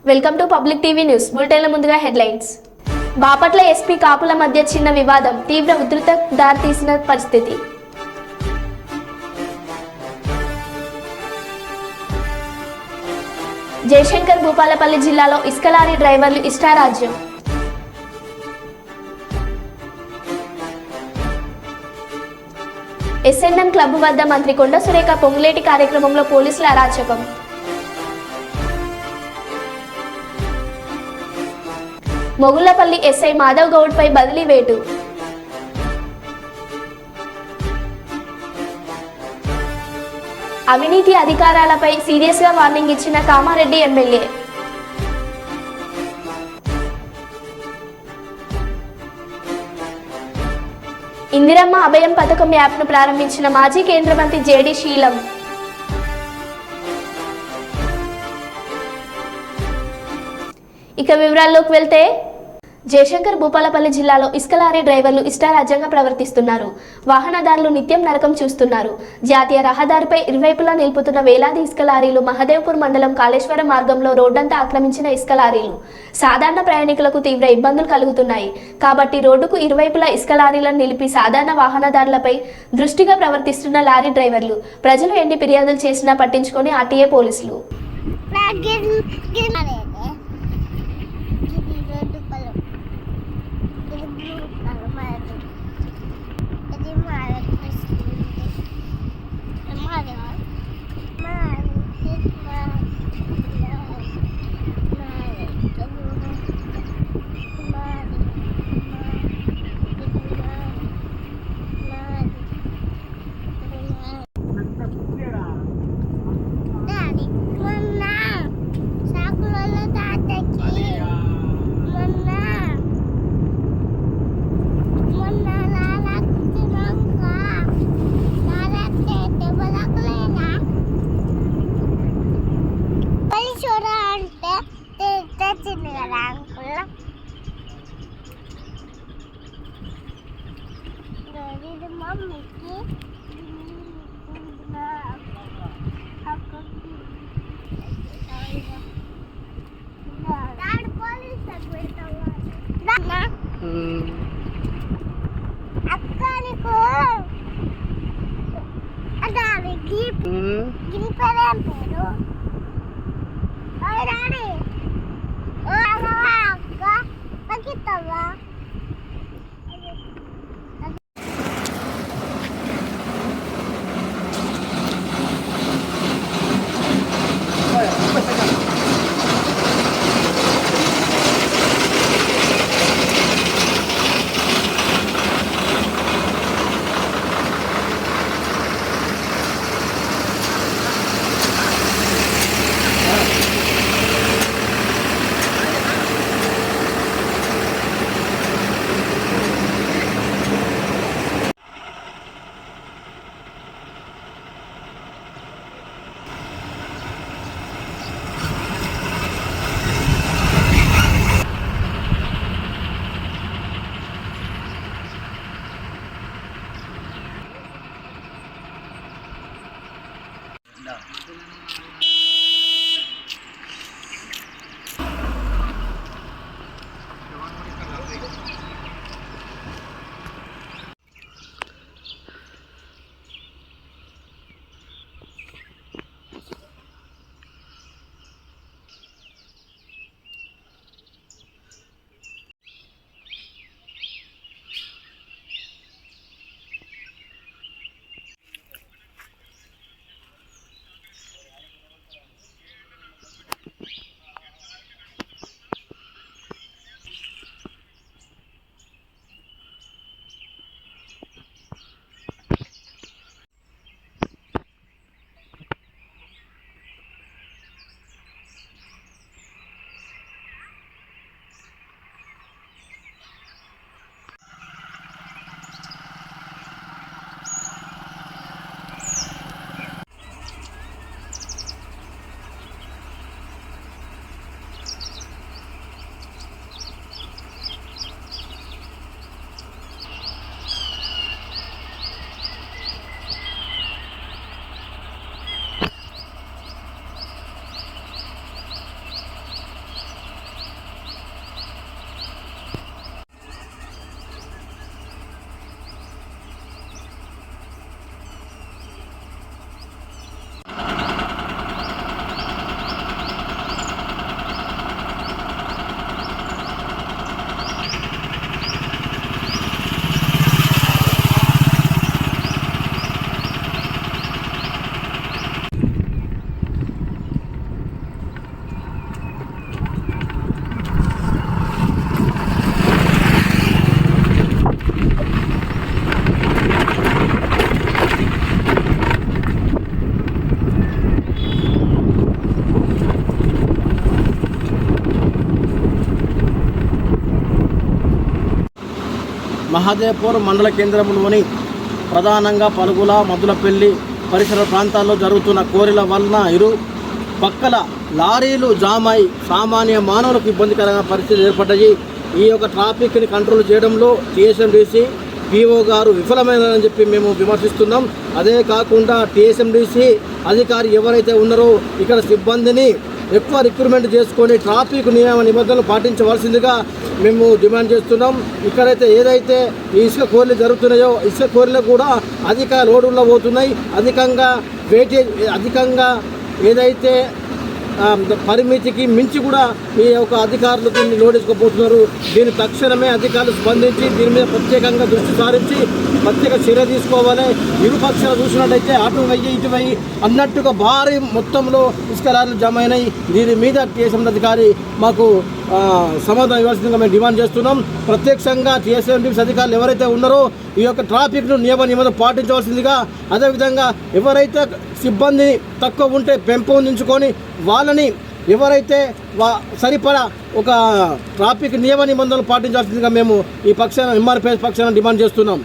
Welcome to public TV news. బులెటిన్ల ముందుగా headlines. Bapatla SP కాపుల మధ్య చిన్న వివాదం తీవ్ర ఉధృత దారితీసిన పరిస్థితి. జయశంకర్ భూపాలపల్లి జిల్లాలో ఇసుక లారీ డ్రైవర్లు ఇష్టారాజ్యం. ఎస్ఎన్ఎం క్లబ్ వద్ద మంత్రి కొండ సురేఖ పొంగులేటి కార్యక్రమంలో పోలీసుల అరాచకం. మొగుళ్లపల్లి ఎస్ఐ మాధవ్ గౌడ్ పై బదిలీ వేటు. అవినీతి అధికారాలపై సీరియస్ గా వార్నింగ్ ఇచ్చిన కామారెడ్డి ఎమ్మెల్యే. ఇందిరమ్మ అభయం పథకం యాప్ను ప్రారంభించిన మాజీ కేంద్ర మంత్రి జేడి శీలం. ఇక వివరాల్లోకి వెళ్తే, జయశంకర్ భూపాలపల్లి జిల్లాలో ఇసుక లారీ డ్రైవర్లు ఇష్టారాజ్యంగా ప్రవర్తిస్తున్నారు. వాహనదారులు నిత్యం నరకం చూస్తున్నారు. జాతీయ రహదారిపై ఇరువైపులా నిలుపుతున్న వేలాది ఇసుక లారీలు మహదేవ్పూర్ మండలం కాళేశ్వరం మార్గంలో రోడ్డంతా ఆక్రమించిన ఇసుక లారీలు సాధారణ ప్రయాణికులకు తీవ్ర ఇబ్బందులు కలుగుతున్నాయి. కాబట్టి రోడ్డుకు ఇరువైపులా ఇసుక లారీలను నిలిపి సాధారణ వాహనదారులపై దృష్టిగా ప్రవర్తిస్తున్న లారీ డ్రైవర్లు ప్రజలు ఎన్ని ఫిర్యాదులు చేసినా పట్టించుకొని ఆర్టీఏ పోలీసులు మహదేవ్పూర్ మండల కేంద్రంలోని ప్రధానంగా పలుగుల మద్దులపల్లి పరిసర ప్రాంతాల్లో జరుగుతున్న కోరిల వలన ఇరు పక్కల లారీలు జామై సామాన్య మానవులకు ఇబ్బందికరమైన పరిస్థితులు ఏర్పడ్డాయి. ఈ యొక్క ట్రాఫిక్ని కంట్రోల్ చేయడంలో టీఎస్ఎండిసి పిఓ గారు విఫలమైనని చెప్పి మేము విమర్శిస్తున్నాం. అదే కాకుండా టీఎస్ఎండిసి అధికారి ఎవరైతే ఉన్నారో ఇక్కడ సిబ్బందిని ఎక్కువ రిక్రూట్మెంట్ చేసుకొని ట్రాఫిక్ నియమ నిబంధనలు పాటించవలసిందిగా మేము డిమాండ్ చేస్తున్నాం. ఇక్కడైతే ఏదైతే ఈ ఇసుక కోర్లు జరుగుతున్నాయో ఇసుక కోర్లు కూడా అధిక లోడుల్లో పోతున్నాయి. అధికంగా ఏదైతే పరిమితికి మించి కూడా ఈ యొక్క అధికారులు దీన్ని లోడించుకోబోతున్నారు. దీని తక్షణమే అధికారులు స్పందించి దీని మీద ప్రత్యేకంగా దృష్టి సారించి ప్రత్యేక చర్య తీసుకోవాలి. ఇరుపక్షాలు చూసినట్టయితే అటు వెయ్యి ఇటు వెయ్యి అన్నట్టుగా భారీ మొత్తంలో ఇసుక లారీలు జమ అయినాయి. దీని మీద టీఎస్ఎం అధికారి మాకు సమాధానం ఇవ్వాల్సిందిగా మేము డిమాండ్ చేస్తున్నాం. ప్రత్యక్షంగా టీఎస్ఎండిసి అధికారులు ఎవరైతే ఉన్నారో ఈ యొక్క ట్రాఫిక్ను నిబంధనలు పాటించవలసిందిగా, అదేవిధంగా ఎవరైతే సిబ్బంది తక్కువ ఉంటే పెంపొందించుకొని వాళ్ళని ఎవరైతే సరిపడా ఒక ట్రాఫిక్ నిబంధనలు పాటించాల్సిందిగా మేము ఈ పక్షాన ఎంఆర్పిఎస్ పక్షాన డిమాండ్ చేస్తున్నాం.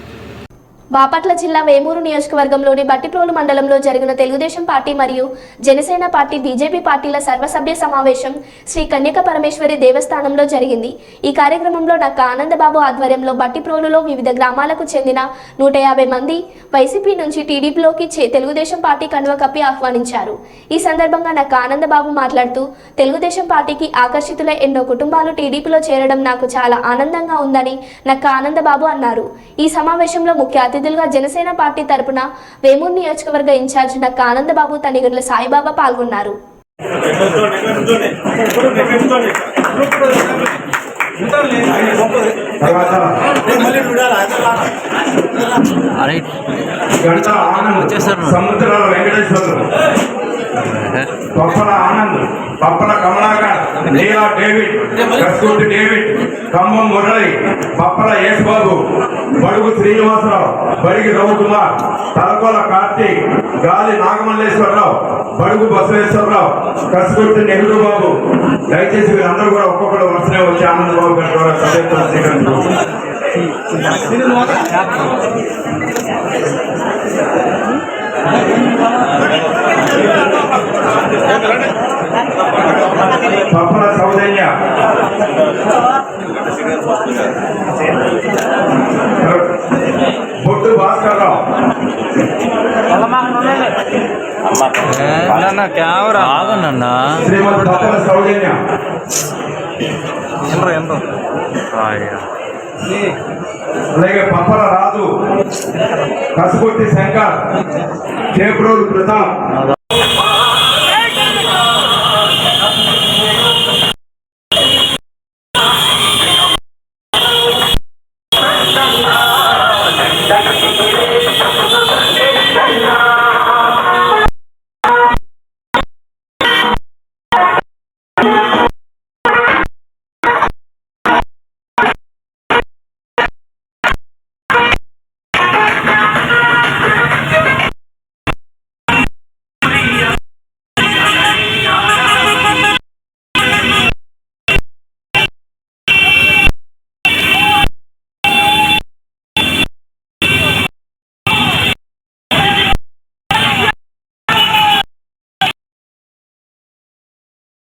బాపట్ల జిల్లా వేమూరు నియోజకవర్గంలోని బట్టిప్రోలు మండలంలో జరిగిన తెలుగుదేశం పార్టీ మరియు జనసేన పార్టీ బీజేపీ పార్టీల సర్వసభ్య సమావేశం శ్రీ కన్యక పరమేశ్వరి దేవస్థానంలో జరిగింది. ఈ కార్యక్రమంలో నక్క ఆనందబాబు ఆధ్వర్యంలో బట్టిప్రోలులో వివిధ గ్రామాలకు చెందిన 150 మంది వైసీపీ నుంచి టీడీపీలోకి తెలుగుదేశం పార్టీ కండువ కప్పి ఆహ్వానించారు. ఈ సందర్భంగా నక్క ఆనందబాబు మాట్లాడుతూ తెలుగుదేశం పార్టీకి ఆకర్షితులై ఎన్నో కుటుంబాలు టీడీపీలో చేరడం నాకు చాలా ఆనందంగా ఉందని నక్క ఆనందబాబు అన్నారు. ఈ సమావేశంలో ముఖ్య అతిథులుగా జనసేన పార్టీ తరపున వేమూరు నియోజకవర్గ ఇన్ఛార్జ్ నక్క ఆనందబాబు తనిగర్ల సాయిబాబా పాల్గొన్నారు. పప్పల ఆనంద్, పప్పల కమలాకర్, నీలా డేవిడ్, కస్తూరి డేవిడ్, ఖమ్మం మురళి, పప్పల యేసుబాబు, బడుగు శ్రీనివాసరావు, బడిగి రవికుమార్, తలకోల కార్తీక్, గాలి నాగమల్లేశ్వరరావు, బడుగు బసవేశ్వరరావు, కస్తూరి నెహ్రూ బాబు. దయచేసి వీరందరూ కూడా ఒక్కొక్కరు వరుసనే వచ్చి ఆనందబాబు గారి ద్వారా సభ్యత్వం స్వీకరించారు. పప్పల సౌజన్య, బొట్టు భాస్కర్ రావు, శ్రీమతి పప్పల సౌజన్య, అలాగే పప్పల రాజు, కసుకొట్టి శంకర్, చేప్రోలు ప్రతాప్.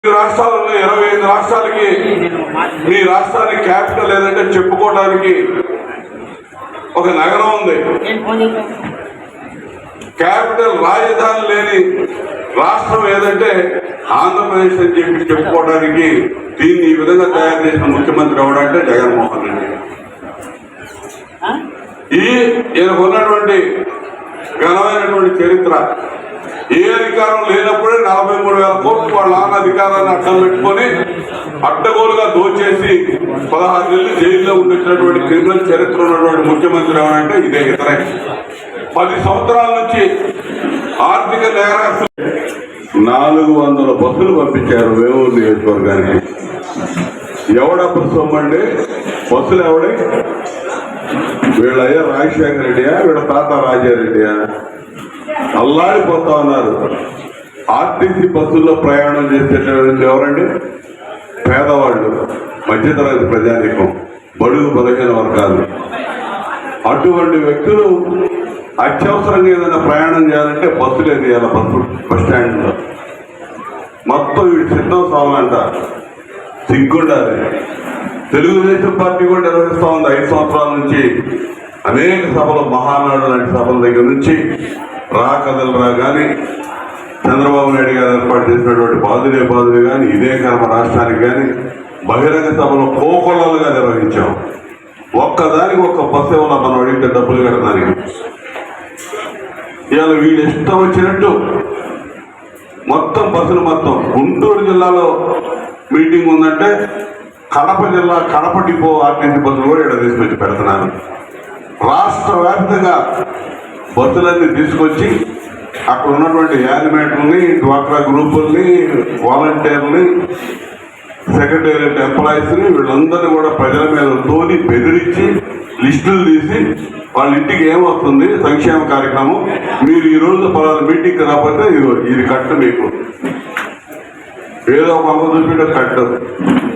రాష్ట్రాలలో 25 రాష్ట్రాలకి మీ రాష్ట్రానికి క్యాపిటల్ ఏదంటే చెప్పుకోవడానికి ఒక నగరం ఉంది. క్యాపిటల్ రాజధాని లేని రాష్ట్రం ఏదంటే ఆంధ్రప్రదేశ్ అని చెప్పి చెప్పుకోవడానికి దీన్ని ఈ విధంగా తయారు చేసిన ముఖ్యమంత్రి ఎవడంటే జగన్మోహన్ రెడ్డి. ఈయనకు ఉన్నటువంటి ఘనమైనటువంటి చరిత్ర, ఏ అధికారం లేనప్పుడే 43,000 కోట్లు వాళ్ళ నాన్న అధికారాన్ని అడ్డం పెట్టుకొని అడ్డగోలుగా దోచేసి 16 నెలలు జైల్లో ఉండినటువంటి క్రిమినల్ చరిత్ర ఉన్నటువంటి ముఖ్యమంత్రి ఎవరంటే ఇదే ఇతరే. 10 సంవత్సరాల నుంచి ఆర్థిక నేరస్తులు 400 బస్సులు పంపించారు వేమూరు నియోజకవర్గానికి. ఎవడప్పుడు సొమ్మండి బస్సులు ఎవడే? వీళ్ళ అయ్యా రాజశేఖర రెడ్డియా, వీళ్ళ తాత రాజారెడ్డియా? అల్లాడిపోతా ఉన్నారు. ఆర్టీసీ బస్సుల్లో ప్రయాణం చేసేటటువంటి ఎవరండి? పేదవాళ్ళు, మధ్యతరగతి ప్రజానికం, బడుగు బలహీన వర్గాలు. అటువంటి వ్యక్తులు అత్యవసరంగా ఏదైనా ప్రయాణం చేయాలంటే బస్సు లేదు, ఇలా బస్ స్టాండ్లో మొత్తం వీడు సిద్ధం సాగులంట. సిగ్గుండాలి. తెలుగుదేశం పార్టీ కూడా నిర్వహిస్తూ ఉంది 5 సంవత్సరాల నుంచి అనేక సభలు, మహానాడు లాంటి సభల దగ్గర నుంచి రా కదలరా కానీ, చంద్రబాబు నాయుడు గారు ఏర్పాటు చేసినటువంటి బాధులే కానీ, ఇదే కర్మ రాష్ట్రానికి కానీ బహిరంగ సభలో కోకొల్లలుగా నిర్వహించాం. ఒక్కదానికి ఒక్క బస్సు ఏమన్నా మనం అడిగితే డబ్బులు కట్టడానికి. ఇవాళ వీళ్ళు ఇష్టం వచ్చినట్టు మొత్తం బస్సులు మొత్తం గుంటూరు జిల్లాలో మీటింగ్ ఉందంటే కడప జిల్లా కడప డిపో ఆర్టీసీ బస్సులు కూడా ఇక్కడ తీసుకొచ్చి పెడుతున్నారు. రాష్ట్ర వ్యాప్తంగా బస్సులన్నీ తీసుకొచ్చి అక్కడ ఉన్నటువంటి యానిమేటర్ని, డ్వాక్రా గ్రూపుల్ని, వాలంటీర్ని, సెక్రటేరియట్ ఎంప్లాయీస్ని వీళ్ళందరినీ కూడా ప్రజల మీద తోని బెదిరించి లిస్టులు తీసి వాళ్ళ ఇంటికి ఏమొస్తుంది సంక్షేమ కార్యక్రమం, మీరు ఈరోజు పలానా మీటింగ్కి రాకపోతే ఇది కట్టు, మీకు ఏదో ఒక అమ్మ చూపించే కట్టు,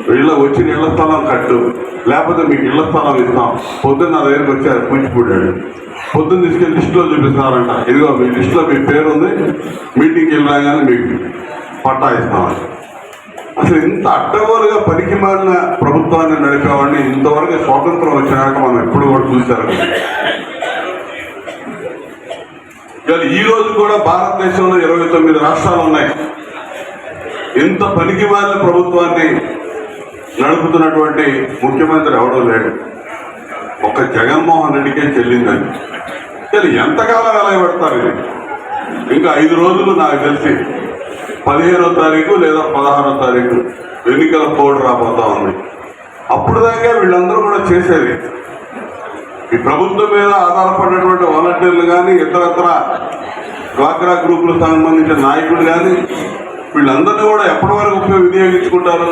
వీళ్ళ వచ్చిన ఇళ్ల స్థలం కట్టు, లేకపోతే మీకు ఇళ్ల స్థలం ఇస్తాం. పొద్దున్న నా దగ్గరికి వచ్చారు కూచిపూడాడు, పొద్దున్న తీసుకెళ్ళి లిస్టులో చూపిస్తున్నారంట, ఇదిగో మీ లిస్టులో మీ పేరు ఉంది, మీటింగ్కి వెళ్ళి రాగానే మీకు పట్టా ఇస్తామని. అసలు ఇంత అడ్డగోలుగా పనికి మారిన ప్రభుత్వాన్ని నడిపేవాడిని ఇంతవరకు స్వాతంత్రం వచ్చినాక మనం ఎప్పుడు కూడా చూశారు. ఈ రోజు కూడా భారతదేశంలో 29 రాష్ట్రాలు ఉన్నాయి. ఇంత పనికి మారిన ప్రభుత్వాన్ని నడుపుతున్నటువంటి ముఖ్యమంత్రి ఎవడో లేడు. ఒక జగన్మోహన్ రెడ్డికే చెల్లిందని. ఎంతకాలం ఎలా పెడతారు ఇది? ఇంకా 5 రోజులు నాకు తెలిసి 15వ తారీఖు లేదా 16వ తారీఖు ఎన్నికల కోడ్ రాబోతా ఉంది. అప్పుడు దాకా వీళ్ళందరూ కూడా చేసేది ఈ ప్రభుత్వం మీద ఆధారపడినటువంటి వాలంటీర్లు కానీ, ఇతరత్ర డ్వాక్రా గ్రూపులకు సంబంధించిన నాయకులు కానీ వీళ్ళందరినీ కూడా ఎప్పటి వరకు వినియోగించుకుంటారు?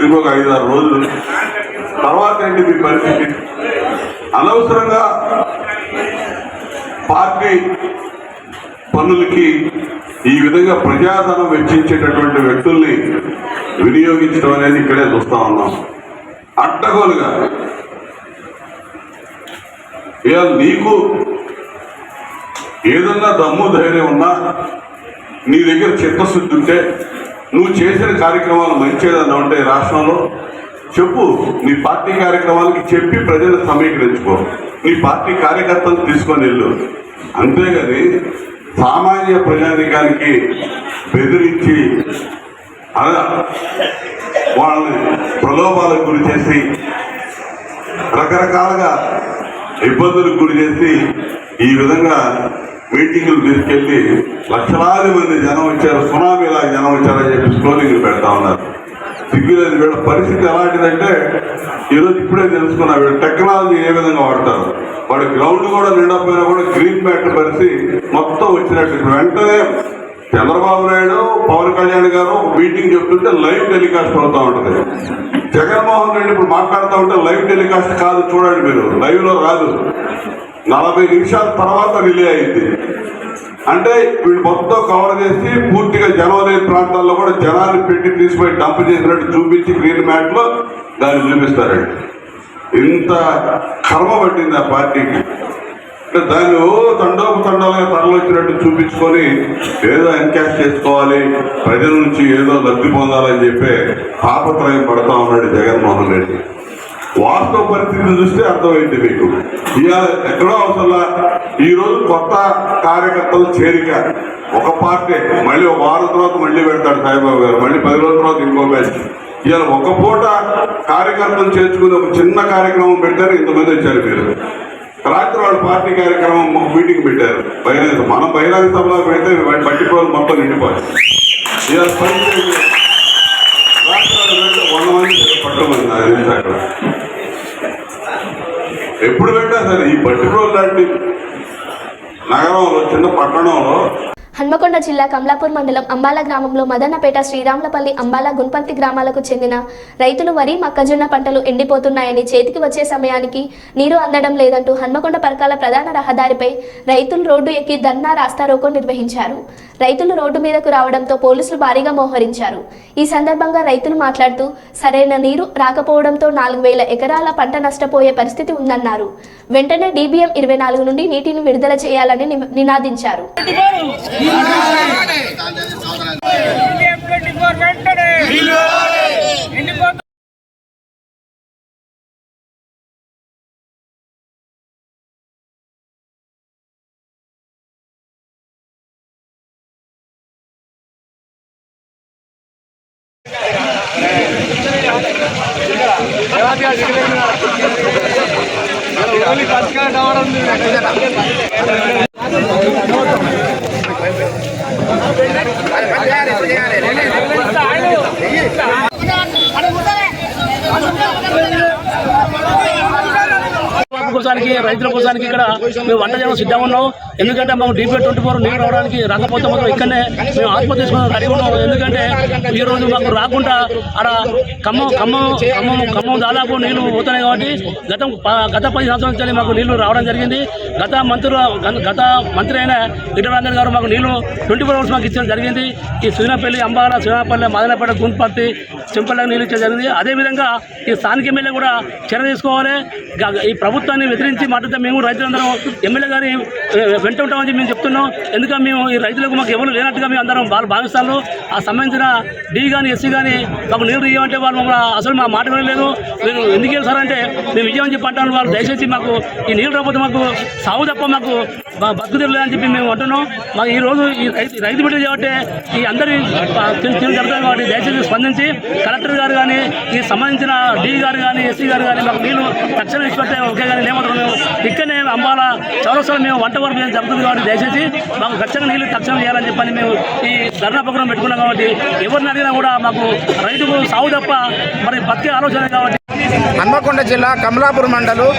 ఇంకొక 5-6 రోజులు తర్వాత ఏంటి మీ పరిస్థితి? అనవసరంగా పార్టీ పనులకి ఈ విధంగా ప్రజాధనం వెచ్చించేటటువంటి వ్యక్తుల్ని వినియోగించడం అనేది ఇక్కడే చూస్తా ఉన్నాం. అడ్డగోలుగా ఇవాళ నీకు ఏదన్నా దమ్ము ధైర్యం ఉన్నా, నీ దగ్గర చిత్తశుద్ధి ఉంటే, నువ్వు చేసిన కార్యక్రమాలు మంచిదన్నా ఉంటే రాష్ట్రంలో చెప్పు. నీ పార్టీ కార్యక్రమాలకి చెప్పి ప్రజలు సమీకరించుకో, నీ పార్టీ కార్యకర్తలు తీసుకొని వెళ్ళు. అంతేగాని సామాన్య ప్రజానికానికి బెదిరించి వాళ్ళని ప్రలోభాలకు గురి చేసి రకరకాలుగా ఇబ్బందులకు గురి చేసి ఈ విధంగా మీటింగులు తీసుకెళ్లి లక్షలాది మంది జనం వచ్చారు, సునామీలా జనం వచ్చారని చెప్పి స్క్రోలింగ్ పెడతా ఉన్నారు. సిగ్గులేదు. వీళ్ళ పరిస్థితి ఎలాంటిదంటే ఈరోజు ఇప్పుడే తెలుసుకున్నా వీళ్ళ టెక్నాలజీ ఏ విధంగా వాడతారు. వాడు గ్రౌండ్ కూడా నిండపోయినా కూడా గ్రీన్ మ్యాట్ పరిచి మొత్తం వచ్చినట్టు. వెంటనే చంద్రబాబు నాయుడు, పవన్ కళ్యాణ్ గారు మీటింగ్ చెప్తుంటే లైవ్ టెలికాస్ట్ అవుతా ఉంటుంది. జగన్మోహన్ రెడ్డి ఇప్పుడు మాట్లాడుతూ ఉంటే లైవ్ టెలికాస్ట్ కాదు, చూడండి మీరు, లైవ్ లో రాదు, 40 నిమిషాల తర్వాత రిలే అయింది. అంటే వీళ్ళు మొత్తం కవర్ చేసి పూర్తిగా జనం లేని ప్రాంతాల్లో కూడా జనాన్ని పెట్టి తీసుకుపోయి డంప్ చేసినట్టు చూపించి గ్రీన్ మ్యాట్ లో దాన్ని చూపిస్తారండి. ఇంత కర్మ పట్టింది ఆ పార్టీకి. అంటే దాన్ని తండోపతండాలుగా తరలిచ్చినట్టు చూపించుకొని ఏదో ఎన్కాష్ చేసుకోవాలి, ప్రజల నుంచి ఏదో లబ్ధి పొందాలని చెప్పి తాపత్రయం పడతా ఉన్నాడు జగన్మోహన్ రెడ్డి. వాస్తవ పరిస్థితిని చూస్తే అర్థమైంది మీకు. ఇవాళ ఎక్కడో అవసరంలా ఈ రోజు కొత్త కార్యకర్తలు చేరిక, ఒక పార్టీ మళ్ళీ ఒక వారం తర్వాత మళ్ళీ పెడతాడు సాయిబాబు గారు, మళ్ళీ 10 రోజుల తర్వాత ఇంకో బ్యాచ్. ఇవాళ ఒక పూట కార్యకర్తలు చేర్చుకుని ఒక చిన్న కార్యక్రమం పెట్టారు, ఇంతమంది వచ్చారు. మీరు రాత్రి వాళ్ళు పార్టీ కార్యక్రమం మీటింగ్ పెట్టారు. మనం బహిరంగ సభలో పెడితే పట్టిపోవాలి, మొత్తం నిండిపోయి ఇవాళ రాష్ట్రాలు 100 మంది పట్టమంది నాకు తెలిసి అక్కడ ఎప్పుడు పెట్టా సరే. ఈ పట్టిపోలు లాంటి నగరంలో, చిన్న పట్టణంలో. హన్మకొండ జిల్లా కమలాపూర్ మండలం అంబాల గ్రామంలో మదన్నపేట, శ్రీరాములపల్లి, అంబాల, గుంపంతి గ్రామాలకు చెందిన రైతులు వరి, మొక్కజొన్న పంటలు ఎండిపోతున్నాయని, చేతికి వచ్చే సమయానికి నీరు అందడం లేదంటూ హన్మకొండ పరకాల ప్రధాన రహదారిపై రైతులు రోడ్డు ఎక్కి ధర్నా రాస్తారోకో నిర్వహించారు. రైతులు రోడ్డు మీదకు రావడంతో పోలీసులు భారీగా మోహరించారు. ఈ సందర్భంగా రైతులు మాట్లాడుతూ సరైన నీరు రాకపోవడంతో 4,000 ఎకరాల పంట నష్టపోయే పరిస్థితి ఉందన్నారు. వెంటనే DBM 24 నుండి నీటిని విడుదల చేయాలని నినాదించారు. కోసానికి రైతుల కోసానికి ఇక్కడ మేము వంట చేయడం సిద్ధంగా ఉన్నాం. ఎందుకంటే మాకు DBM 24 నీళ్ళు రావడానికి రాకపోతే మాత్రం ఇక్కడనే మేము ఆత్మహత్య చేసుకుని రెడీ ఉన్నాం. ఎందుకంటే ఈ రోజు మాకు రాకుండా ఆడ ఖమ్మం దాదాపు నీళ్లు పోతున్నాయి కాబట్టి గత 10 సంవత్సరాల నుంచి మాకు నీళ్లు రావడం జరిగింది. గత మంత్రి అయిన ఈటల గారు మాకు నీళ్లు 24 అవర్స్ మాకు ఇచ్చడం జరిగింది. ఈ సుజనపల్లి, అంబాల, సుజనపల్లి, మదనపేట, గుంపర్తి, చెంపల్లకు నీళ్ళు ఇచ్చడం జరిగింది. అదేవిధంగా ఈ స్థానిక ఎమ్మెల్యే కూడా చర్య తీసుకోవాలి. ఈ ప్రభుత్వాన్ని వ్యతిరేకించి మాట్లాడితే మేము రైతులందరం ఎమ్మెల్యే గారి వెంట ఉంటామని మేము చెప్తున్నాం. ఎందుకంటే మేము ఈ రైతులకు మాకు ఎవరు లేనట్టుగా మేము అందరం వాళ్ళు భావిస్తాను. ఆ సంబంధించిన D కానీ SC కానీ మాకు నీళ్ళు ఇవ్వమంటే వాళ్ళు అసలు మా మాట వినలేదు. మీరు ఎందుకు వెళ్తారంటే మేము విజయం చెప్పి అంటాను. వాళ్ళు దయచేసి మాకు ఈ నీళ్ళు రాకపోతే మాకు సాగు తప్ప మాకు బతుకు లేదని చెప్పి మేము అంటున్నాం. మాకు ఈ రోజు ఈ రైతు బిడ్డ కాబట్టి ఈ అందరి జరుగుతుంది కాబట్టి దయచేసి స్పందించి కలెక్టర్ గారు కానీ ఈ సంబంధించిన D గారు కానీ SC గారు కానీ మాకు నీళ్ళు తక్షణం ఇచ్చిపెట్టే ఒకే కానీ లేమంటారు. మేము ఇక్కడనే అంబాల చౌరస్తాలో మేము వంట వరకు జరుగుతుంది కాబట్టి దయచేసి మాకు ఖచ్చితంగా నీళ్ళు తక్షణం చేయాలని చెప్పని మేము ఈ ధర్నా ప్రోగ్రాం పెట్టుకున్నాం. కాబట్టి ఎవరిని అడిగినా కూడా మాకు రైతుకు సాగు తప్ప మరి బతికే ఆలోచన కాబట్టి హన్మకొండ జిల్లా కమలాపూర్ మండలం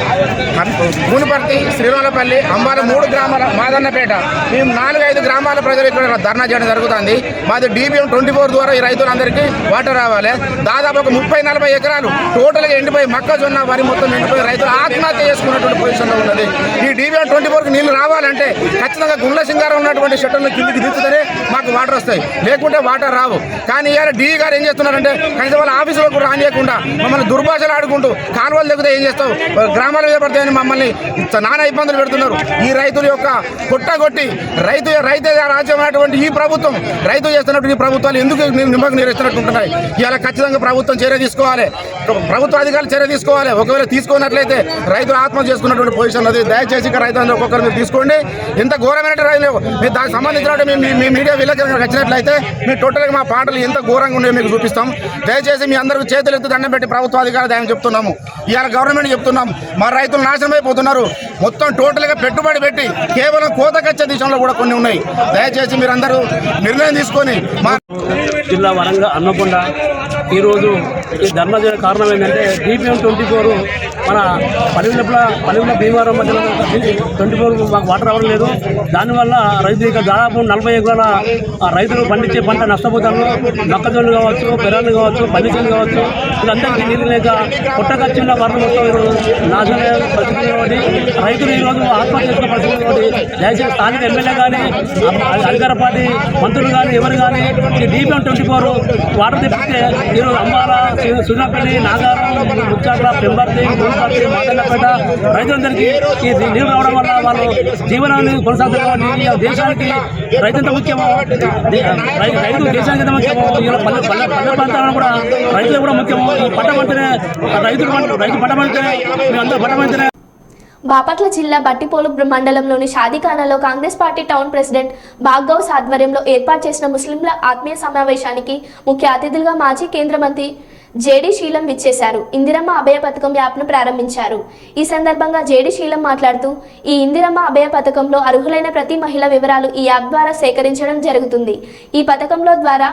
గునిపర్తి, శ్రీరామపల్లి, అంబాల 3 గ్రామాల, మాదన్నపేట మేము 4-5 గ్రామాల ప్రజలు ఇక్కడ ధర్నా చేయడం జరుగుతుంది. మాది DBM 24 ద్వారా ఈ రైతులందరికీ వాటర్ రావాలి. దాదాపు ఒక 30-40 ఎకరాలు టోటల్గా ఎండిపోయి మొక్కజొన్న వరి మొత్తం ఎండిపోయి రైతులు ఆత్మహత్య చేసుకున్నటువంటి పొజిషన్లో ఉన్నది. ఈ DBM 24కి నీళ్లు రావాలంటే ఖచ్చితంగా గుండ్ల సింగారం ఉన్నటువంటి షట్టర్లు కిందికి దించుతేనే మాకు వాటర్ వస్తాయి, లేకుంటే వాటర్ రావు. కానీ ఇవాళ D గారు ఏం చేస్తున్నారంటే కనీసం వాళ్ళ ఆఫీసులకు రానియకుండా మమ్మల్ని దుర్భాషలు ఆడుకుంటూ కాలువలు దిగితే ఏం చేస్తావు, గ్రామాల మీద పడతాయని మమ్మల్ని నానా ఇబ్బందులు పెడుతున్నారు. ఈ రైతుల యొక్క కొట్టగొట్టి రైతే రాజ్యం అనేటువంటి ఈ ప్రభుత్వం, రైతు చేస్తున్నట్టు ఈ ప్రభుత్వాలు ఎందుకు నిమ్మకు నీరెచ్చినట్టు ఉంటున్నాయి. ఇలా ఖచ్చితంగా ప్రభుత్వం చర్య తీసుకోవాలి, ప్రభుత్వ అధికారులు చర్య తీసుకోవాలి. ఒకవేళ తీసుకున్నట్లయితే రైతులు ఆత్మహత్య చేసుకున్నటువంటి పొజిషన్ అది. దయచేసి ఇక రైతులందరూ ఒక్కొక్కరు మీరు తీసుకోండి. ఎంత ఘోరమైన రైతు మీరు దానికి సంబంధించినట్టు మీ మీడియా విలేకరులకు వచ్చినట్లయితే మీరు టోటల్గా మా పాటలు ఎంత ఘోరంగా ఉన్నాయో మీకు చూపిస్తాం. దయచేసి మీ అందరికీ చేతులు ఎత్తు దండం పెట్టి ప్రభుత్వ అధికారులు దాన్ని చెప్తున్నాము. ఇవాళ గవర్నమెంట్ చెప్తున్నాం మా రైతులు నాశనం అయిపోతున్నారు. మొత్తం టోటల్గా పెట్టుబడి పెట్టి కేవలం కోతకచ్చే దిశలో కూడా కొన్ని ఉన్నాయి. దయచేసి మీరందరూ నిర్ణయం తీసుకొని మా జిల్లా వరంగల్ హన్మకొండ ఈరోజు ఈ ధర్నా చేయడానికి కారణం ఏంటంటే DBM 24 మన పల్లెల భీమవరం మధ్యలో 24 మాకు వాటర్ రావడం లేదు. దానివల్ల రైతు ఇక దాదాపు 40 ఎకరాల రైతులు పండించే పంట నష్టపోతారు. మొక్కజొన్నలు కావచ్చు, పెరాలు కావచ్చు, పల్లిచలు కావచ్చు, వీళ్ళందరికీ నీళ్ళు లేక పుట్టకచ్చిన వరద మొత్తం నాశనమే పరిస్థితి కాబట్టి రైతులు ఈరోజు ఆత్మహత్య చేసుకున్న పరిస్థితి కాబట్టి దయచేసి స్థానిక ఎమ్మెల్యే కానీ అధికార పార్టీ మంత్రులు కానీ ఎవరు కానీ ఈ DBM 24 వాటర్ తెప్పిస్తే ఈరోజు అంబాల, సుజనపల్లి, నాగారం, ముచ్చాట్ల, పెంబర్తి, గుంపర్తి, మాదన్నపేట రైతులందరికీ ఈ నీళ్ళు రావడం వల్ల వాళ్ళు జీవనాన్ని కొనసాగుతారు. కాబట్టి దేశానికి రైతు ఎంత ముఖ్యమో, రైతు దేశానికి ఎంత ముఖ్యమో, ఇలా పల్లె ప్రాంతాలను కూడా రైతులు కూడా ముఖ్యమో. ఈ పంట పంటనే రైతు పంట పండితేనే మేమందరూ పంట పండితేనే. బాపట్ల జిల్లా బట్టిపోలు మండలంలోని షాదీఖానాలో కాంగ్రెస్ పార్టీ టౌన్ ప్రెసిడెంట్ బాగ్గౌస్ ఆధ్వర్యంలో ఏర్పాటు చేసిన ముస్లింల ఆత్మీయ సమావేశానికి ముఖ్య అతిథులుగా మాజీ కేంద్ర మంత్రి జేడీ శీలం విచ్చేశారు. ఇందిరమ్మ అభయ పథకం యాప్ను ప్రారంభించారు. ఈ సందర్భంగా జేడీ శీలం మాట్లాడుతూ ఈ ఇందిరమ్మ అభయ పథకంలో అర్హులైన ప్రతి మహిళ వివరాలు ఈ యాప్ ద్వారా సేకరించడం జరుగుతుంది. ఈ పథకంలో ద్వారా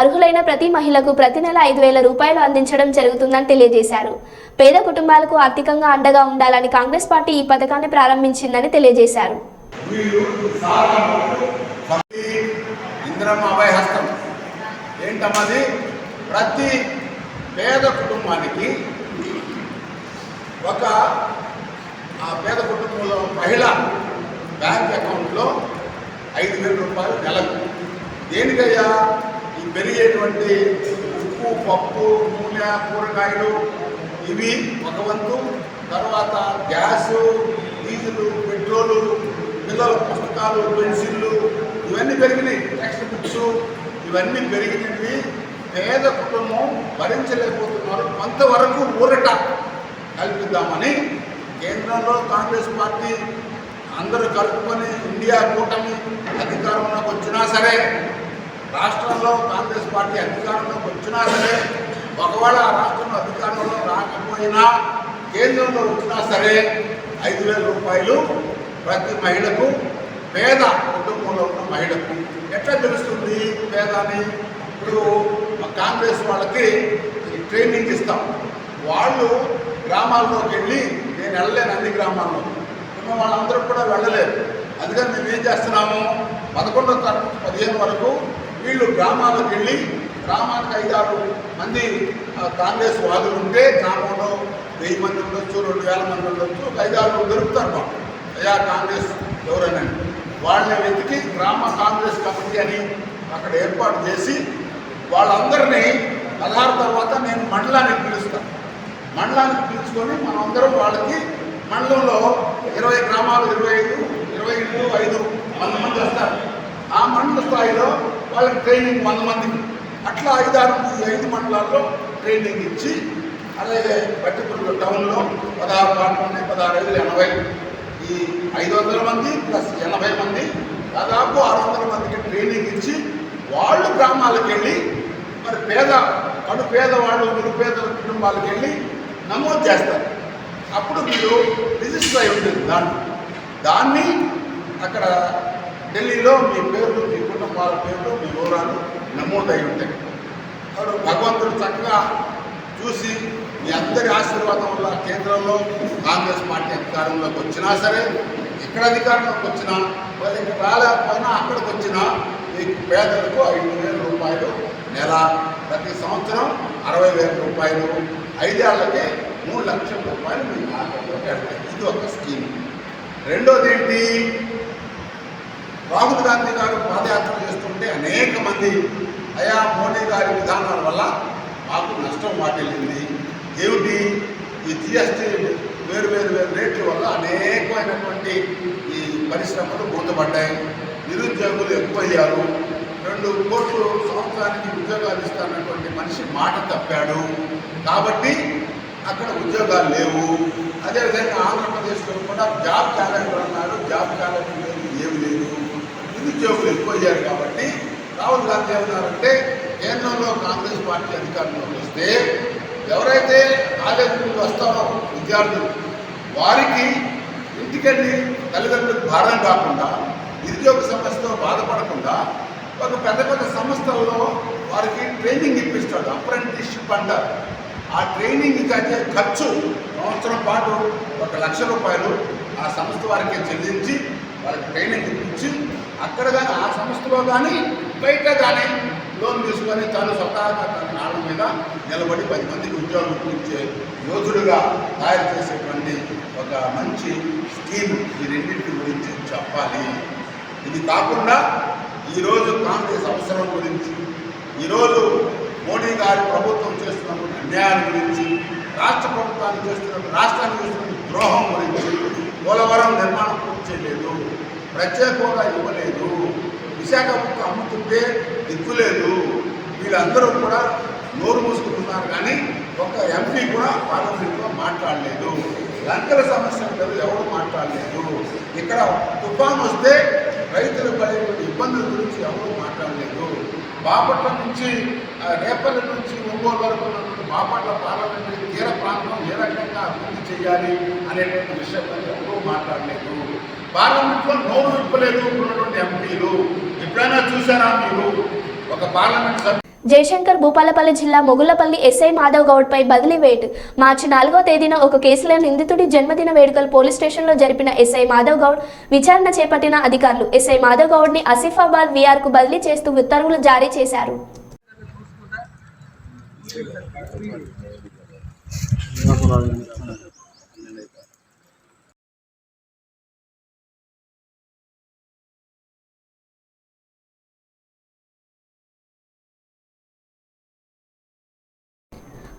అర్హులైన ప్రతి మహిళకు ప్రతి నెల 5,000 రూపాయలు అందించడం జరుగుతుందని తెలియజేశారు. పేద కుటుంబాలకు ఆర్థికంగా అండగా ఉండాలని కాంగ్రెస్ పార్టీ ఈ పథకాన్ని ప్రారంభించిందని తెలియజేశారు. ఇందిరమ్మ అభయ హస్తం ఏంటన్నది ప్రతి పేద కుటుంబానికి ఆ పేద కుటుంబంలో మహిళ బ్యాంక్ అకౌంట్లో 5,000 రూపాయలు నెలకు దేనికయ్యా ఈ పెరిగేటువంటి ఉప్పు, పప్పు, నూనె, కూరగాయలు ఇవి ఒక వంతు, తర్వాత గ్యాసు, డీజిలు, పెట్రోలు, పిల్లల పుస్తకాలు, పెన్సిళ్ళు ఇవన్నీ పెరిగినాయి. టెక్స్ట్ బుక్స్ ఇవన్నీ పెరిగినవి పేద కుటుంబం భరించలేకపోతున్నారు. కొంతవరకు ఊరట కల్పిద్దామని కేంద్రంలో కాంగ్రెస్ పార్టీ అందరూ కలుపుకొని ఇండియా కూటమి అధికారంలోకి వచ్చినా సరే, రాష్ట్రంలో కాంగ్రెస్ పార్టీ అధికారంలోకి వచ్చినా సరే, ఒకవేళ ఆ రాష్ట్రంలో అధికారంలో రాకపోయినా కేంద్రంలో వచ్చినా సరే 5,000 రూపాయలు ప్రతి మహిళకు, పేద కుటుంబంలో ఉన్న మహిళకు. ఎట్లా తెలుస్తుంది పేద అని? ఇప్పుడు కాంగ్రెస్ వాళ్ళకి ట్రైనింగ్ ఇస్తాం. వాళ్ళు గ్రామాల్లోకి వెళ్ళి, నేను వెళ్ళలేను అన్ని గ్రామాల్లో, వాళ్ళందరూ కూడా వెళ్ళలేరు. అందుకని మేము ఏం చేస్తున్నాము, 11వ తరగతి 15 వరకు వీళ్ళు గ్రామాలకు వెళ్ళి, గ్రామానికి 5-6 మంది కాంగ్రెస్ వాదులు ఉంటే, గ్రామంలో 1000 మంది ఉండొచ్చు, 2000 మంది ఉండొచ్చు, 5-6 దొరుకుతారు మాకు. అయ్యా కాంగ్రెస్ ఎవరని వాళ్ళని వెతికి గ్రామ కాంగ్రెస్ కమిటీ అని అక్కడ ఏర్పాటు చేసి వాళ్ళందరినీ 16 తర్వాత నేను మండలానికి పిలుస్తాను. మండలానికి పిలుచుకొని మనమందరం వాళ్ళకి మండలంలో 20 గ్రామాలు, 25 మంది వస్తారు. ఆ మండల స్థాయిలో వాళ్ళకి ట్రైనింగ్ 100 మందికి, అట్లా 5 మండలాల్లో ట్రైనింగ్ ఇచ్చి, అలాగే బట్టిపురం టౌన్లో 16 వార్డులు ఉన్నాయి, 16 80, ఈ 500 మంది ప్లస్ 80 మంది, దాదాపు 600 మందికి ట్రైనింగ్ ఇచ్చి వాళ్ళు గ్రామాలకు వెళ్ళి మరి కడు పేదవాళ్ళు, నిరుపేదల కుటుంబాలకు వెళ్ళి నమోదు చేస్తారు. అప్పుడు మీరు రిజిస్టర్ అయి ఉంటుంది. దాన్ని అక్కడ ఢిల్లీలో మీ పేర్లు, మీ కుటుంబాల పేర్లు, మీ వివరాలు నమోదై ఉంటాయి. అప్పుడు భగవంతుడు చక్కగా చూసి మీ అందరి ఆశీర్వాదం వల్ల కేంద్రంలో కాంగ్రెస్ పార్టీ అధికారంలోకి వచ్చినా సరే, ఇక్కడ అధికారంలోకి వచ్చినా, ఇక్కడ రాలేకపోయినా అక్కడికి వచ్చినా, మీకు పేదలకు 5,000 రూపాయలు నెల, ప్రతి సంవత్సరం 60,000 రూపాయలు, 5 ఏళ్లకి 3 లక్షల రూపాయలు మీ ఖాతాలోకి వెళ్తాయి. ఇది ఒక స్కీమ్. రెండోది ఏంటి, రాహుల్ గాంధీ గారు పాదయాత్ర చేస్తుంటే అనేక మంది అయా మోడీ గారి విధానాల వల్ల మాకు నష్టం వాటిల్లింది. ఏమిటి, ఈ జిఎస్టీ వేరు రేట్ల వల్ల అనేకమైనటువంటి ఈ పరిశ్రమలు మూతపడ్డాయి, నిరుద్యోగులు ఎక్కువయ్యారు, 2 కోట్లు సంవత్సరానికి ఉద్యోగాలు ఇస్తానటువంటి మనిషి మాట తప్పాడు, కాబట్టి అక్కడ ఉద్యోగాలు లేవు. అదేవిధంగా ఆంధ్రప్రదేశ్లో కూడా జాబ్ క్యాలెండర్ అన్నారు, జాబ్ క్యాలెండర్ లేదు, ఏమి లేదు, నిరుద్యోగులు ఎక్కువయ్యారు. కాబట్టి రాహుల్ గాంధీ ఏమన్నారంటే, కేంద్రంలో కాంగ్రెస్ పార్టీ అధికారంలోకి వస్తే ఎవరైతే కాలేజీలకు వస్తారో విద్యార్థులు, వారికి ఇంటికెళ్ళి తల్లిదండ్రులకు భారం కాకుండా, నిరుద్యోగ సమస్యతో బాధపడకుండా ఒక పెద్ద సంస్థల్లో వారికి ట్రైనింగ్ ఇప్పిస్తాడు, అప్రెంటిస్షిప్ అంటారు. ఆ ట్రైనింగ్కి అయితే ఖర్చు సంవత్సరం పాటు 1,00,000 రూపాయలు ఆ సంస్థ వారికి చెల్లించి వాళ్ళకి ట్రైనింగ్ ఇప్పించి, అక్కడ కానీ ఆ సంస్థలో కానీ బయట కానీ లోన్ తీసుకొని తను స్వతహాగా తన నాళ్ళ మీద నిలబడి 10 మందికి ఉద్యోగం ఇప్పించే యోధుడుగా తయారు చేసేటువంటి ఒక మంచి స్కీమ్. ఈ రెండింటి గురించి చెప్పాలి. ఇది కాకుండా ఈరోజు కాంగ్రెస్ అవసరం గురించి, ఈరోజు మోడీ గారి ప్రభుత్వం చేస్తున్నటువంటి అన్యాయం గురించి, రాష్ట్ర ప్రభుత్వాన్ని రాష్ట్రానికి చేస్తున్న ద్రోహం గురించి, పోలవరం నిర్మాణం పూర్తి చేయలేదు, ప్రత్యేక హోదా ఇవ్వలేదు, విశాఖపట్నం అమ్ముతుంటే దిక్కులేదు, వీళ్ళందరూ కూడా నోరు మూసుకుంటున్నారు. కానీ ఒక ఎంపీ కూడా పార్లమెంట్లో మాట్లాడలేదు. లంకల సమస్య ఎవరు మాట్లాడలేదు. ఇక్కడ తుఫాను వస్తే రైతులు పడే ఇబ్బందుల గురించి ఎవరు మాట్లాడలేదు. బాపట్ల నుంచి రేపల్లి నుంచి ఒంగోలు వరకు ఉన్నటువంటి బాపట్ల పార్లమెంటరీ తీర ప్రాంతం ఏ రకంగా అభివృద్ధి చేయాలి అనేటువంటి విషయంలో ఎవరూ మాట్లాడలేదు. పార్లమెంట్లో నోరు విప్పలేదు ఉన్నటువంటి ఎంపీలు. ఎప్పుడైనా చూసారా మీరు ఒక పార్లమెంట్ సభ్యులు? జయశంకర్ భూపాలపల్లి జిల్లా మొగుళ్లపల్లి ఎస్ఐ మాధవ్ గౌడ్పై బదిలీ వేటు. మార్చి 4వ తేదీన ఒక కేసులో నిందితుడి జన్మదిన వేడుకలు పోలీస్ స్టేషన్లో జరిపిన ఎస్ఐ మాధవ్ గౌడ్ విచారణ చేపట్టిన అధికారులు ఎస్ఐ మాధవ్ గౌడ్ని ఆసిఫాబాద్ వీఆర్కు బదిలీ చేస్తూ ఉత్తర్వులు జారీ చేశారు.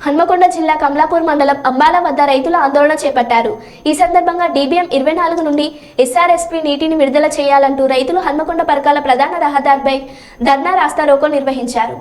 హన్మకొండ జిల్లా కమలాపూర్ మండలం అంబాల వద్ద రైతులు ఆందోళన చేపట్టారు. ఈ సందర్భంగా DBM 24 నుండి SRSP నీటిని విడుదల చేయాలంటూ రైతులు హన్మకొండ పరకాల ప్రధాన రహదారిపై ధర్నా రాస్తారోకో నిర్వహించారు.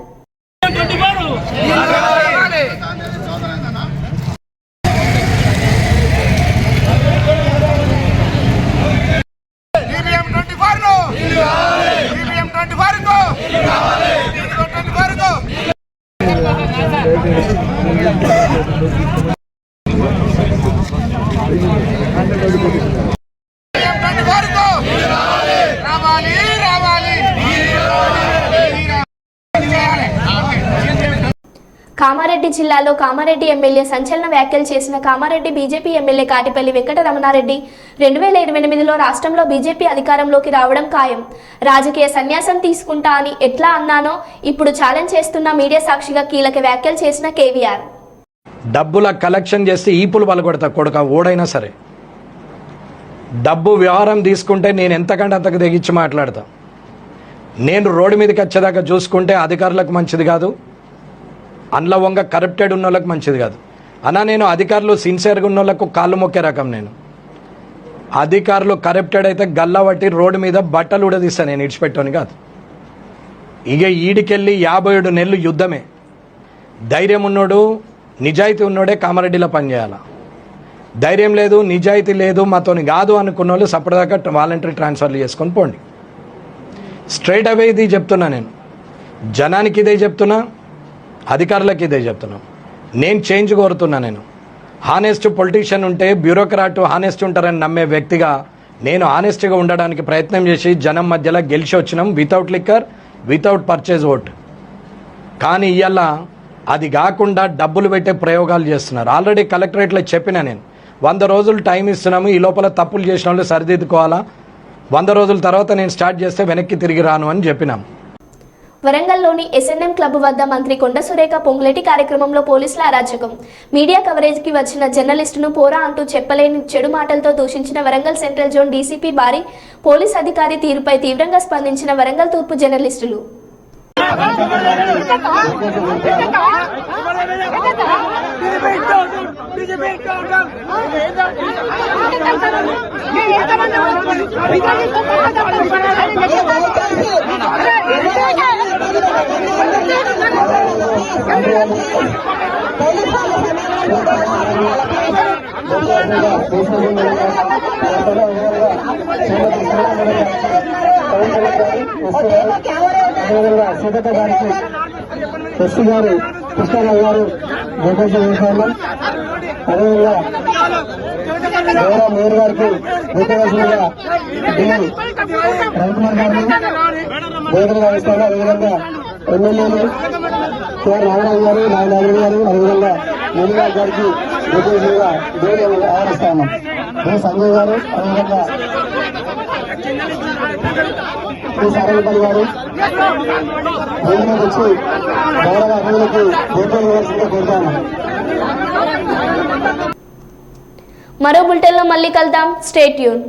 కామారెడ్డి జిల్లాలో కామారెడ్డి ఎమ్మెల్యే సంచలన వ్యాఖ్యలు చేసిన కామారెడ్డి బీజేపీ ఎమ్మెల్యే కాటిపల్లి వెంకట రమణారెడ్డి 2028లో రాష్ట్రంలో బీజేపీ అధికారంలోకి రావడం ఖాయం, రాజకీయ సన్యాసం తీసుకుంటా అని ఎట్లా అన్నానో ఇప్పుడు ఛాలెంజ్ చేస్తున్న మీడియా సాక్షిగా కీలక వ్యాఖ్యలు చేసిన కేవీఆర్. డబ్బుల కలెక్షన్ చేస్తే ఈపులు పలకొడతా కొడుక ఓడైనా సరే, డబ్బు వ్యవహారం తీసుకుంటే నేను ఎంతకంటే అంతకు తెగించి మాట్లాడతా. నేను రోడ్డు మీదకి వచ్చేదాకా చూసుకుంటే అధికారులకు మంచిది కాదు, అందులో వంగ కరప్టెడ్ ఉన్న వాళ్ళకి మంచిది కాదు. అన్నా నేను అధికారులు సిన్సియర్గా ఉన్న వాళ్ళకు కాళ్ళు మొక్కే రకం. నేను అధికారులు కరప్టెడ్ అయితే గల్లబట్టి రోడ్డు మీద బట్టలు ఉడదీస్తాను, నేను ఇడిచిపెట్టాను కాదు. ఇక ఈడికెళ్ళి 57 నెలలు యుద్ధమే. ధైర్యం ఉన్నోడు నిజాయితీ ఉన్నోడే కామారెడ్డిలో పనిచేయాల. ధైర్యం లేదు, నిజాయితీ లేదు, మాతోని కాదు అనుకున్న వాళ్ళు సపరేట్గా వాలంటరీ ట్రాన్స్ఫర్లు చేసుకొని పోండి. స్ట్రైట్ అవే ఇది చెప్తున్నా, నేను జనానికి ఇదే చెప్తున్నా, అధికారులకు ఇదే చెప్తున్నా. నేను చేంజ్ కోరుతున్నా. నేను హానెస్ట్ పొలిటీషియన్ ఉంటే బ్యూరోక్రాట్ హానెస్ట్ ఉంటారని నమ్మే వ్యక్తిగా నేను హానెస్ట్గా ఉండడానికి ప్రయత్నం చేసి జనం మధ్యలో గెలిచి వచ్చినాం, without liquor, without purchase vote. కానీ ఇవాళ అది కాకుండా డబ్బులు పెట్టే ప్రయోగాలు చేస్తున్నారు. ఆల్రెడీ కలెక్టరేట్లో చెప్పినా నేను, 100 రోజులు టైం ఇస్తున్నాము, ఈ లోపల తప్పులు చేసిన వాళ్ళు సరిదిద్దుకోవాలా, 100 రోజుల తర్వాత నేను స్టార్ట్ చేస్తే వెనక్కి తిరిగి రాను అని చెప్పినాం. వరంగల్లోని SNM క్లబ్ వద్ద మంత్రి కొండ సురేఖ పొంగులేటి కార్యక్రమంలో పోలీసుల అరాచకం. మీడియా కవరేజ్కి వచ్చిన జర్నలిస్టును పోరా అంటూ చెప్పలేని చెడు మాటలతో దూషించిన వరంగల్ సెంట్రల్ జోన్ డీసీపీ బారి పోలీస్ అధికారి తీరుపై తీవ్రంగా స్పందించిన వరంగల్ తూర్పు జర్నలిస్టులు. సీతక్క గారికి, ఎస్సీ గారు, కృష్ణారావు గారు, అదేవిధంగా గౌరవ మేయర్ గారికి, ముఖ్యమంత్రిగా రవికుమార్ గారిని వేదికగా ఇస్తాను. అదేవిధంగా ఎమ్మెల్యేలు కేఆర్ నాగరాజు గారు, నాగరాజు గారు, అదేవిధంగా మునిగారు గారికి ముఖ్యమంత్రిగా వేదికగా ఆహ్వానిస్తాను. సంజయ్ గారు, అదేవిధంగా సారంగపల్లి గారు వేదిక వచ్చి గౌరవ అతిథులకు వేదికలు ఇవ్వాల్సిందిగా కోరుతాను. మరో బులెటిన్లో మళ్ళీ కలుద్దాం. Stay tune.